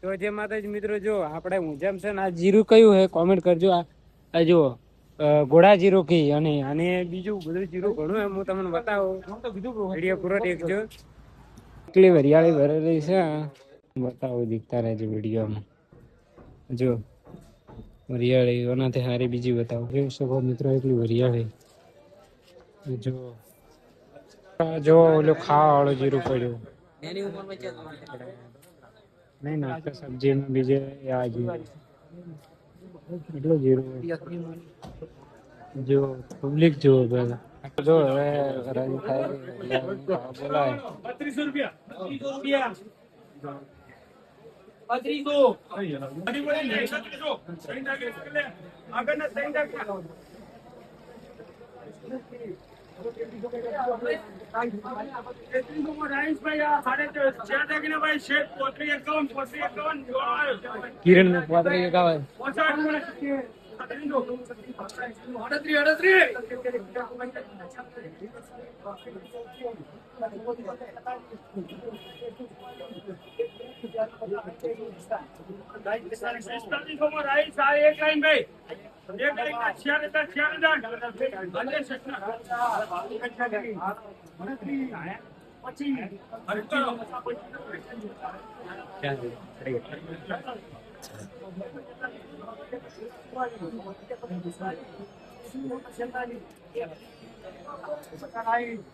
તો જે માતાજી મિત્રો જો આપણે ઊંઝામ છે ને આ જીરું કયું હે કોમેન્ટ કરજો. આ જો ઘોડા જીરું કી અને બીજું બધું જીરું ઘણું એમ હું તમને બતાવું. વિડીયો પૂરો દેખજો. એટલી હરિયાળી ભરેલી છે બતાવું દીખતા રહેજો વિડીયોમાં. જો હરિયાળી ઓનાથી હારી બીજી બતાવો જોઈ શકો મિત્રો એટલી હરિયાળી. જો જો ઓલું ખાવા વાળું જીરું પડ્યું નહીં નાખતો સબ્જીમાં બીજે આ જીરું એટલું જીરું જો પબ્લિક જો પેલા જો હવે રાજી થાય બોલાય 32 કિરણ ને પાત્રી એકાવન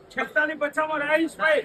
છેતાલી 50 રાઈસ ભાઈ